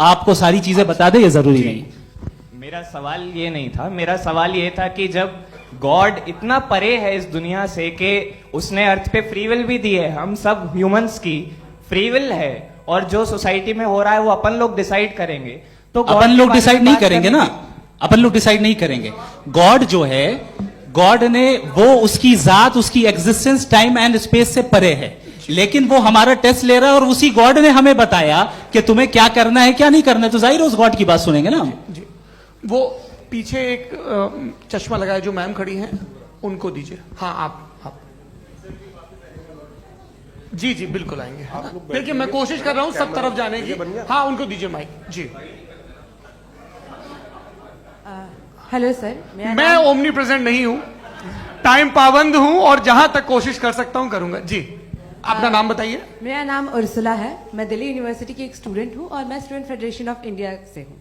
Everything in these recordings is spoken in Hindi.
आपको सारी चीजें बता दे, ये जरूरी नहीं। मेरा सवाल ये नहीं था, मेरा सवाल ये था कि जब गॉड इतना परे है इस दुनिया से कि उसने अर्थ पे फ्री विल भी दी है, हम सब ह्यूमंस की फ्री विल है, और जो सोसाइटी में हो रहा है वो अपन लोग डिसाइड करेंगे, तो अपन लोग डिसाइड नहीं करेंगे ना, अपन लोग डिसाइड नहीं करेंगे। गॉड जो है, गॉड ने वो उसकी जात, उसकी एग्जिस्टेंस टाइम एंड स्पेस से परे है, लेकिन वो हमारा टेस्ट ले रहा है और उसी गॉड ने हमें बताया कि तुम्हें क्या करना है क्या नहीं करना है, तो जाहिर है उस गॉड की बात सुनेंगे ना हम। जी, वो पीछे एक चश्मा लगाए जो मैम खड़ी हैं, उनको दीजिए। हाँ आप जी जी बिल्कुल आएंगे। देखिए मैं कोशिश कर रहा हूँ सब तरफ जाने की। हाँ उनको दीजिए माइक जी। हेलो सर, मैं ओमनी प्रेजेंट नहीं हूँ, टाइम पाबंद हूँ और जहां तक कोशिश कर सकता हूँ करूंगा जी। अपना नाम बताइए। मेरा नाम उर्सुला है, मैं दिल्ली यूनिवर्सिटी की एक स्टूडेंट हूँ और मैं स्टूडेंट फेडरेशन ऑफ इंडिया से हूँ।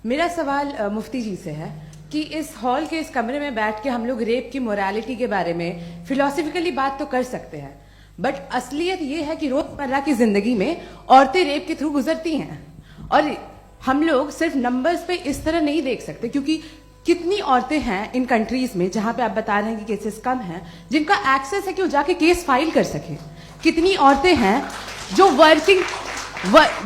मेरा सवाल मुफ्ती जी से है कि इस हॉल के इस कमरे में बैठ के हम लोग रेप की मोरालिटी के बारे में फिलोसफिकली बात तो कर सकते हैं, बट असलियत ये है कि रोजमर्रा की जिंदगी में औरतें रेप के थ्रू गुजरती हैं, और हम लोग सिर्फ नंबर्स पे इस तरह नहीं देख सकते, क्योंकि कितनी औरतें हैं इन कंट्रीज में जहां पे आप बता रहे हैं कि केसेस कम हैं, जिनका एक्सेस है कि वो जाके केस फाइल कर सके। कितनी औरतें हैं जो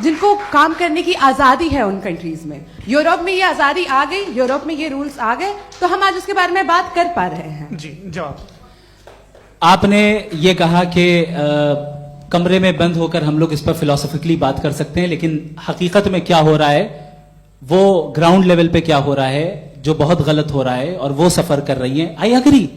जिनको काम करने की आजादी है उन कंट्रीज में। यूरोप में ये आजादी आ गई, यूरोप में ये रूल्स आ गए, तो हम आज उसके बारे में बात कर पा रहे हैं। जी जवाब। आपने ये कहा कि कमरे में बंद होकर हम लोग इस पर फिलोसफिकली बात कर सकते हैं, लेकिन हकीकत में क्या हो रहा है, वो ग्राउंड लेवल पे क्या हो रहा है, जो बहुत गलत हो रहा है, और वो सफर कर रही हैं। आई अग्री,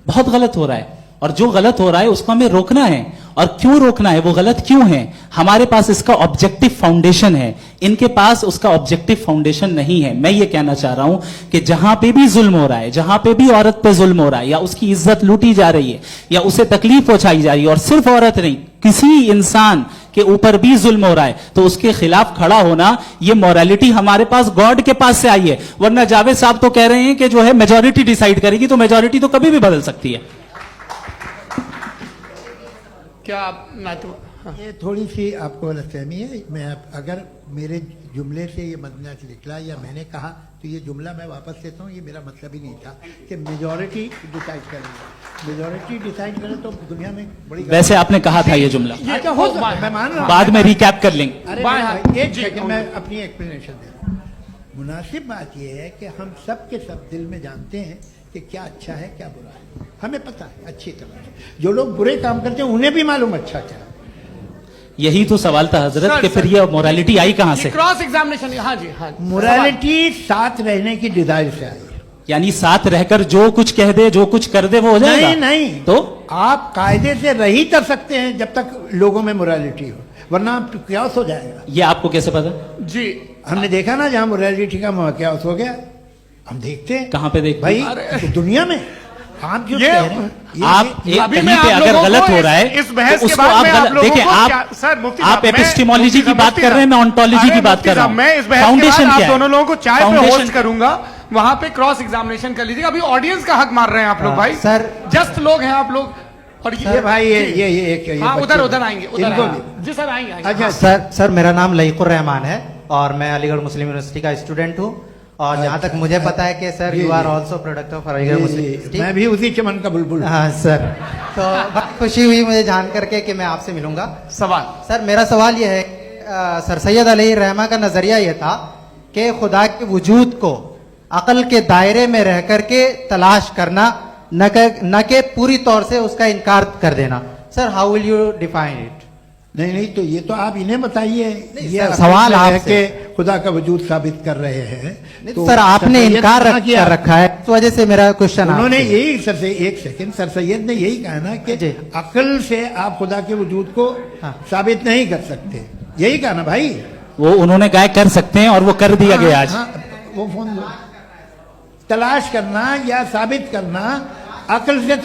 बहुत गलत हो रहा है, और जो गलत हो रहा है उसको हमें रोकना है। और क्यों रोकना है, वो गलत क्यों है, हमारे पास इसका ऑब्जेक्टिव फाउंडेशन है, इनके पास उसका ऑब्जेक्टिव फाउंडेशन नहीं है। मैं ये कहना चाह रहा हूं कि जहां पे भी जुल्म हो रहा है, जहां पे भी औरत पे जुल्म हो रहा है, या उसकी इज्जत लूटी जा रही है, या उसे तकलीफ पहुंचाई जा रही है, और सिर्फ औरत नहीं, किसी इंसान के ऊपर भी जुल्म हो रहा है, तो उसके खिलाफ खड़ा होना, ये मोरालिटी हमारे पास गॉड के पास से आई है। वरना जावेद साहब तो कह रहे हैं कि जो है मेजॉरिटी डिसाइड करेगी, तो मेजॉरिटी तो कभी भी बदल सकती है। क्या आप हाँ। ये थोड़ी सी आपको गलतफहमी है। मैं अगर मेरे जुमले से ये मदना निकला या मैंने कहा, तो ये जुमला मैं वापस लेता हूँ, ये मेरा मतलब ही नहीं था कि मेजॉरिटी डिसाइड करेंगे। मेजॉरिटी डिसाइड करे तो दुनिया में बड़ी, वैसे आपने कहा था ये जुमला, अच्छा हो, मैं मान रहा हूँ, बाद में रिकैप कर लेंगे। अरे एक सेकंड मैं अपनी एक्सप्लेनेशन दे रहा हूँ। मुनासिब बात यह है कि हम सब के सब दिल में जानते हैं कि क्या अच्छा है क्या बुरा है, हमें पता है अच्छी तरह से। जो लोग बुरे काम करते हैं उन्हें भी मालूम अच्छा क्या। यही तो सवाल था हजरत कि फिर ये मोरालिटी आई कहां से? Cross examination. हाँ जी हाँ। मोरालिटी साथ रहने की डिजायर से आई, यानी साथ रहकर जो कुछ कह दे, जो कुछ कर दे, वो हो जाएगा। नहीं नहीं, तो आप कायदे से रह ही कर सकते हैं जब तक लोगों में मोरालिटी हो, वरना क्यास हो जाएगा। ये आपको कैसे पता? जी हमने देखा ना, जहां मोरालिटी का क्यास हो गया, हम देखते हैं। कहां पे देख भाई? तो दुनिया में आप जो कह रहे हैं, आप कहीं पे अगर गलत हो रहा है, इस बहस तो के उसको बाद आप देखिए, आप एपिस्टेमोलॉजी की बात कर रहे हैं, मैं ऑन्टोलॉजी की बात कर रहा हूं। मैं इस बहस के बाद आप दोनों लोगों को चाय पे होस्ट करूंगा, वहां पे क्रॉस एग्जामिनेशन कर लीजिएगा। अभी ऑडियंस का हक मार रहे हैं आप लोग भाई, सर जस्ट लोग हैं आप लोग। और ये भाई ये हाँ उधर आएंगे, जी सर आएंगे। अच्छा सर मेरा नाम लईकुर रहमान है और मैं अलीगढ़ मुस्लिम यूनिवर्सिटी का स्टूडेंट हूँ, और जहाँ तक मुझे पता है कि sir you are also product of Aligarh Muslim University. मैं भी उसी चमन का बुलबुल। हाँ सर, तो बहुत खुशी हुई मुझे जान करके कि मैं आपसे मिलूंगा। सवाल सर, मेरा सवाल यह है, सर सैयद अली रहमा का नजरिया यह था कि खुदा के वजूद को अकल के दायरे में रह करके तलाश करना, न कि पूरी तौर से उसका इनकार कर देना। Sir how will you define it? नहीं तो ये तो आप इन्हें बताइए। ये सवाल आपसे खुदा का वजूद साबित कर रहे हैं, तो सर आपने इनकार कर रखा है, इस वजह से मेरा क्वेश्चन। उन्होंने यही सर सैयद ने यही कहा ना कि अकल से आप खुदा के वजूद को साबित नहीं कर सकते, यही कहा ना भाई। वो उन्होंने कहा कर सकते हैं और वो कर दिया गया आज। वो फोन तलाश करना या साबित करना अकल से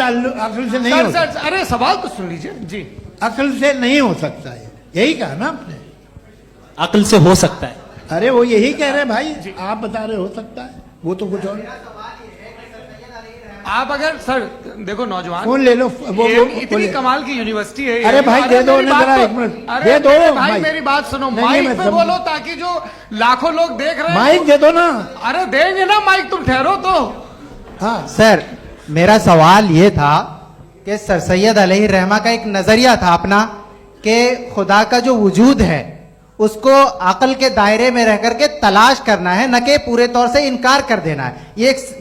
नहीं हो सकता। अरे सवाल तो सुन लीजिए जी। अकल से नहीं हो सकता है, यही कहा ना आपने। अकल से हो सकता है, अरे वो यही कह रहे हैं भाई, आप बता रहे हो सकता है, वो तो कुछ और। आप अगर सर देखो नौजवान फोन ले लो, इतनी कमाल की यूनिवर्सिटी है। अरे भाई दे दो मेरी ना बात जरा, तो- एक मिनट अरे दे दो मेरे भाई माइक। मेरी बात सुनो, नहीं, माइक मैं पे समझ- बोलो ताकि जो लाखों लोग देख रहे हैं। माइक दे दो ना। अरे देंगे ना माइक, तुम ठहरो तो। हाँ सर मेरा सवाल ये था कि सर सैयद अलैहि रहमा का एक नजरिया था अपना कि खुदा का जो वजूद है उसको अकल के दायरे में रह करके तलाश करना है, न कि पूरे तौर से इनकार कर देना है।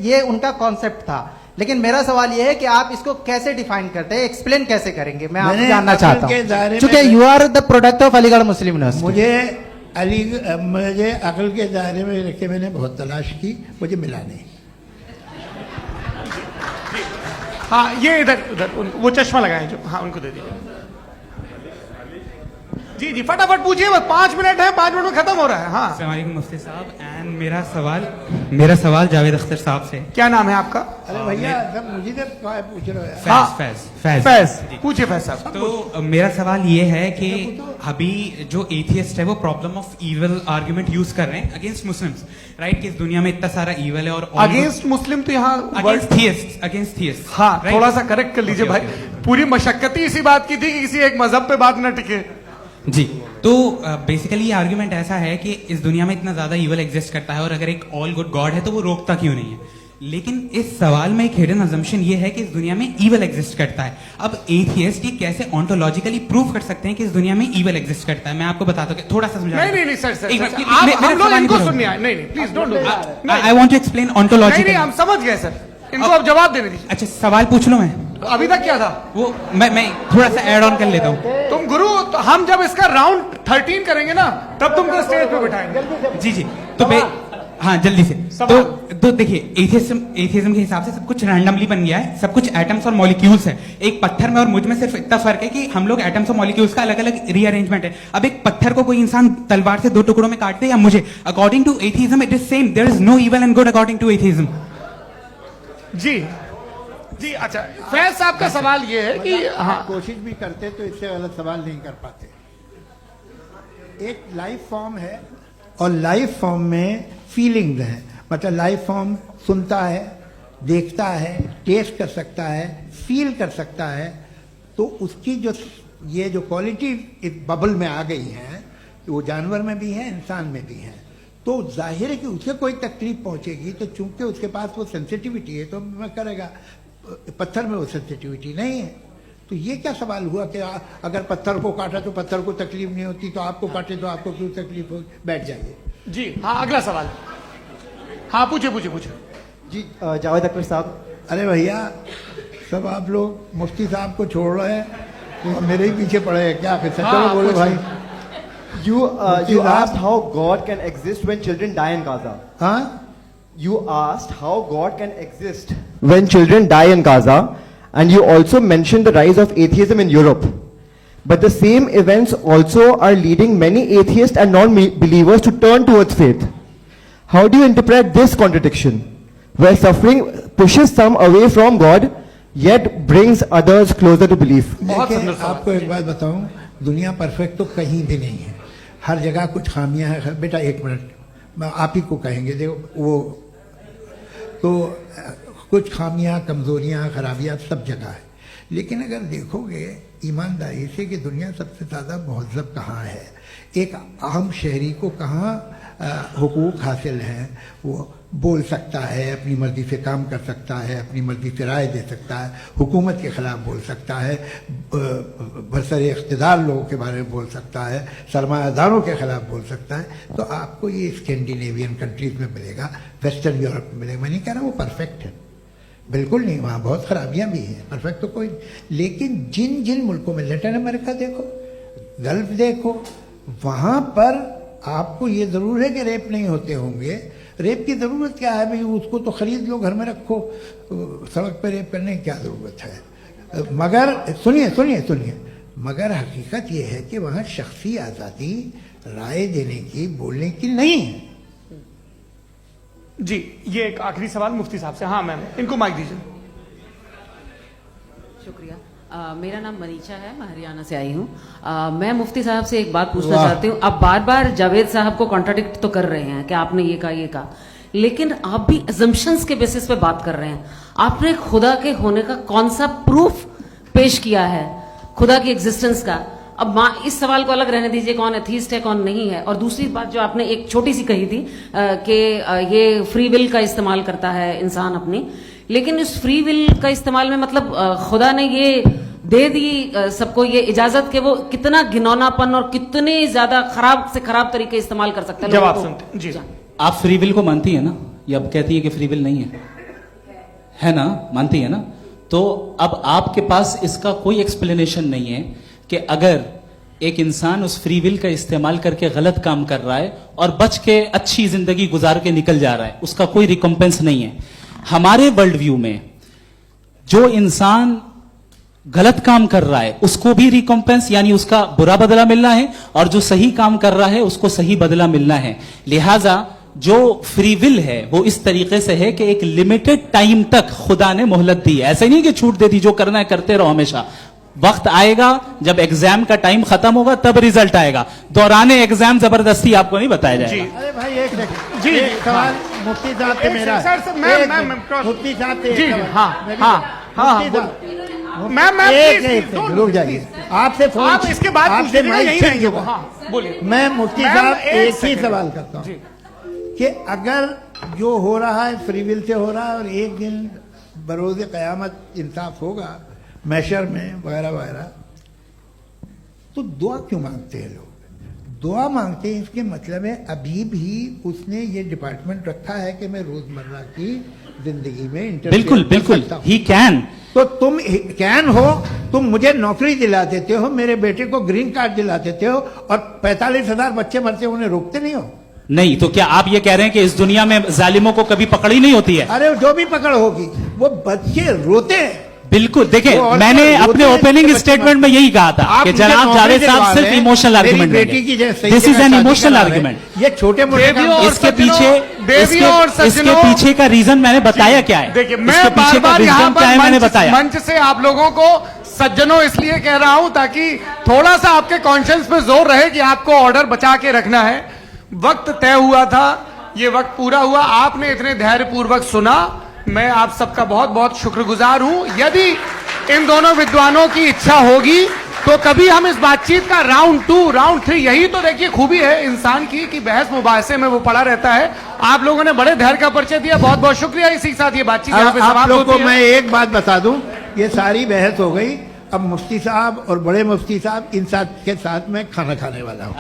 ये उनका कॉन्सेप्ट था। लेकिन मेरा सवाल ये है कि आप इसको कैसे डिफाइन करते हैं, एक्सप्लेन कैसे करेंगे, मैं आपसे मैंने जानना अकल चाहता के दायरे हूँ, में- क्योंकि you are the product of Aligarh Muslim University. मुझे अकल के दायरे में रख के मैंने बहुत तलाश की, मुझे मिला नहीं। हाँ ये इधर उधर वो चश्मा लगाए जो, हाँ उनको दे दीजिए। जी जी फटाफट पूछिए, बस 5 मिनट है, 5 मिनट में खत्म हो रहा है। हाँ अस्सलाम वालेकुम मुफ्ती साहब। एंड मेरा सवाल जावेद अख्तर साहब से। क्या नाम है आपका? अरे भैया सब मुझे तो पूछ रहे हो यार। हाँ। फैज फैज पूछिए फैज साहब। तो मेरा सवाल ये है कि अभी जो एथियस्ट है वो problem of evil argument use कर रहे हैं अगेंस्ट मुस्लिम्स, राइट? कि इस दुनिया में इतना सारा इविल है और अगेंस्ट मुस्लिम तो यहाँ अगेंस्ट थियस्ट। हाँ थोड़ा सा करेक्ट कर लीजिए भाई, पूरी मशक्कत ही इसी बात की थी कि किसी एक मजहब पे बात न टिके। जी, तो बेसिकली ये आर्ग्यूमेंट ऐसा है कि इस दुनिया में इतना ज्यादा इविल एग्जिस्ट करता है और अगर एक ऑल गुड गॉड है तो वो रोकता क्यों नहीं है? लेकिन इस सवाल में एक हिडन अजम्पशन ये है कि इस दुनिया में ईवल एग्जिस्ट करता है। अब एथियस्ट ये कैसे ऑन्टोलॉजिकली प्रूव कर सकते हैं कि इस दुनिया में ईवल एग्जिस्ट करता है? मैं आपको बताता हूँ, थोड़ा सा समझा। नहीं सर एक मिनट, आप हम लोग मेरा इनको सवाल सुनने आए। नहीं please don't do. I want to explain नहीं ऑन्टोलॉजिकली। हम समझ गए सर, इनको अब जवाब देने दीजिए। अच्छा सवाल पूछ लो। मैं अभी तक क्या था वो मैं थोड़ा सा ऐड ऑन कर लेता हूँ। तुम गुरु, तो हम जब इसका राउंड 13 करेंगे ना तब तुमको स्टेज पे बिठाएंगे। जी तो हाँ जल्दी से। तो देखिए एथियज्म के हिसाब से सब कुछ रैंडमली बन गया है, सब कुछ एटम्स और मॉलिक्यूल्स है। एक पत्थर में और मुझ में सिर्फ इतना फर्क है कि हम लोग एटम्स और मॉलिक्यूल्स का अलग अलग रीअरेंजमेंट है। अब एक पत्थर को कोई इंसान तलवार से 2 टुकड़ों में काट दे या मुझे, according to atheism it is same. There is no evil and good according to atheism. जी अच्छा फैज साहब का सवाल ये है कि हाँ कोशिश भी करते तो इससे गलत सवाल नहीं कर पाते। एक लाइफ फॉर्म है और लाइफ फॉर्म में फीलिंग्स हैं, मतलब लाइफ फॉर्म सुनता है, देखता है, टेस्ट कर सकता है, फील कर सकता है। तो उसकी जो ये जो क्वालिटी इस बबल में आ गई हैं वो जानवर में भी है, इंसान में भी है। तो जाहिर है कि उसे कोई तकलीफ पहुंचेगी तो चूंकि उसके पास वो सेंसिटिविटी है तो मैं करेगा। पत्थर में वो सेंसिटिविटी नहीं है। तो ये क्या सवाल हुआ कि अगर पत्थर को काटा तो पत्थर को तकलीफ नहीं होती, तो आपको काटे तो आपको क्यों तकलीफ हो? बैठ जाइए। जी हाँ अगला सवाल। हाँ पूछे जी जावेद अख्तर साहब। अरे भैया सब आप लोग मुफ्ती साहब को छोड़ रहे हैं तो मेरे ही पीछे पड़े हैं क्या? फिर चलो बोलो भाई। You asked how God can exist when children die in Gaza. हाँ You asked how God can exist when children die in Gaza, and you also mentioned the rise of atheism in Europe. But the same events also are leading many atheists and non-believers to turn towards faith. How do you interpret this contradiction, where suffering pushes some away from God, yet brings others closer to belief? देखिए आपको एक बात बताऊं, दुनिया परफेक्ट तो कहीं भी नहीं है, हर जगह कुछ खामियां हैं। बेटा एक मिनट, मैं आप ही को कहेंगे देखो वो तो कुछ खामियां, कमजोरियां, खराबियां सब जगह है। लेकिन अगर देखोगे ईमानदारी से कि दुनिया सबसे ज़्यादा महज़ब कहाँ है, एक आम शहरी को कहाँ हुकूक हासिल हैं, वो बोल सकता है, अपनी मर्जी से काम कर सकता है, अपनी मर्जी से राय दे सकता है, हुकूमत के ख़िलाफ़ बोल सकता है, बरसरे इक़्तिदार लोगों के बारे में बोल सकता है, सरमायादारों के ख़िलाफ़ बोल सकता है। तो आपको ये स्कैंडिनेवियन कंट्रीज़ में मिलेगा, वेस्टर्न यूरोप में मिलेगा। मैं नहीं कह रहा वो परफेक्ट है, बिल्कुल नहीं, वहाँ बहुत खराबियाँ भी हैं, परफेक्ट तो कोई। लेकिन जिन जिन मुल्कों में, लैटिन अमेरिका देखो, गल्फ देखो, वहाँ पर आपको ये ज़रूर है कि रेप नहीं होते होंगे। रेप की ज़रूरत क्या है भाई? उसको तो ख़रीद लो, घर में रखो, सड़क पर रेप करने की क्या ज़रूरत है? मगर सुनिए, मगर हकीकत ये है कि वहाँ शख्सी आज़ादी राय देने की, बोलने की नहीं है। जी ये एक आखिरी सवाल मुफ्ती साहब से। हाँ मैम इनको माइक दीजिए। शुक्रिया। मेरा नाम मनीषा है, मैं हरियाणा से आई हूँ। मैं मुफ्ती साहब से एक बात पूछना चाहती हूँ। आप बार बार जावेद साहब को कॉन्ट्राडिक्ट तो कर रहे हैं कि आपने ये कहा, लेकिन आप भी अजम्पशंस के बेसिस पे बात कर रहे हैं। आपने खुदा के होने का कौन सा प्रूफ पेश किया है खुदा की एग्जिस्टेंस का? अब माँ इस सवाल को अलग रहने दीजिए, कौन एथीस्ट है कौन नहीं है। और दूसरी बात जो आपने एक छोटी सी कही थी कि ये फ्री विल का इस्तेमाल करता है इंसान अपनी, लेकिन इस फ्री विल का इस्तेमाल में मतलब खुदा ने ये दे दी सबको ये इजाजत कि वो कितना घिनौनापन और कितने ज्यादा खराब से खराब तरीके इस्तेमाल कर सकता है। जवाब लोगों को। सुनते जी। आप फ्री विल को मानती है ना, या अब कहती है कि फ्री विल नहीं है ना, मानती है ना? तो अब आपके पास इसका कोई एक्सप्लेनेशन नहीं है कि अगर एक इंसान उस फ्री विल का इस्तेमाल करके गलत काम कर रहा है और बच के अच्छी जिंदगी गुजार के निकल जा रहा है, उसका कोई रिकम्पेंस नहीं है। हमारे वर्ल्ड व्यू में जो इंसान गलत काम कर रहा है उसको भी रिकम्पेंस यानी उसका बुरा बदला मिलना है, और जो सही काम कर रहा है उसको सही बदला मिलना है। लिहाजा जो फ्री विल है वो इस तरीके से है कि एक लिमिटेड टाइम तक खुदा ने मोहलत दी है। ऐसे नहीं कि छूट दे दी, जो करना है करते रहो हमेशा। वक्त आएगा जब एग्जाम का टाइम खत्म होगा तब रिजल्ट आएगा। दौराने एग्जाम जबरदस्ती आपको नहीं बताया जाएगा। अरे भाई एक सेकंड जी, एक सवाल मुफ्ती साहब से मेरा सर, मुफ्ती साहब से जी, एक सवाल। हाँ, मैं भी- हाँ, हाँ, मुफ्ती साहब, मैम एक प्लीज, एक सेकंड रुक जाइए। आपसे फोन आप इसके बाद पूछ आपसे लीजिएगा, माइक यहीं छीन रहेंगे वो। चुका। हाँ, बोलिए। मैं मुफ्ती मैम, साहब एक एक ही सेकंड। सवाल करता जी। हूँ कि अगर जो हो रहा है फ्री विल से हो रहा है और एक दिन बरोज़ क़यामत इंसाफ होगा मैशर में वगैरह वगैरह, तो दुआ क्यों मांगते हैं लोग? दुआ मांगते हैं इसके मतलब है अभी भी उसने ये डिपार्टमेंट रखा है कि मैं रोजमर्रा की जिंदगी में इंटरफेयर बिल्कुल कर बिल्कुल, सकता हूं। He can. तो तुम कैन हो, तुम मुझे नौकरी दिला देते हो, मेरे बेटे को ग्रीन कार्ड दिला देते हो, और 45,000 बच्चे मरते हो उन्हें रोकते नहीं हो। नहीं तो क्या आप ये कह रहे हैं कि इस दुनिया में जालिमों को कभी पकड़ी नहीं होती है? अरे जो भी पकड़ होगी वो बच्चे रोते हैं। बिल्कुल, देखिए वो और मैंने क्या, अपने रोते हैं ओपनिंग बच्चे स्टेटमेंट में यही कहा था आप कि मुझे जनाब नौकरी जावेद दिलवा साहब सिर्फ रहे हैं, इमोशनल मेरी आर्गुमेंट बेटी की जैसे दिस इज जगह एन शादी इमोशनल करा रहे हैं। आर्गुमेंट। ये छोटे मोटे देवियों काम- और इसके सज्जनों, पीछे देवियों और इसके सज्जनों, पीछे का रीजन मैंने बताया क्या है? देखिए, इसके मैं पीछे बार का बार यहाँ wisdom क्या है पर मैंने बताया। मंच से आप लोगों को सज्जनों इसलिए कह रहा हूं ताकि थोड़ा सा आपके कॉन्शियंस पे जोर रहे कि आपको ऑर्डर बचा के रखना है। वक्त तय हुआ था, ये वक्त पूरा हुआ, आपने इतने धैर्यपूर्वक सुना, मैं आप सबका बहुत बहुत शुक्रगुजार हूं। यदि इन दोनों विद्वानों की इच्छा होगी तो कभी हम इस बातचीत का राउंड 2, राउंड 3, यही तो देखिए खूबी है इंसान की कि बहस मुबाहसे में वो पड़ा रहता है। आप लोगों ने बड़े धैर्य का परिचय दिया, बहुत बहुत शुक्रिया। इसी के साथ ये बातचीत यहाँ पे अब आप समाप्त लोग को होती है। मैं एक बात बता दूं, ये सारी बहस हो गई, अब मुफ्ती साहब और बड़े मुफ्ती साहब इन साथ के साथ मैं खाना खाने वाला हूं।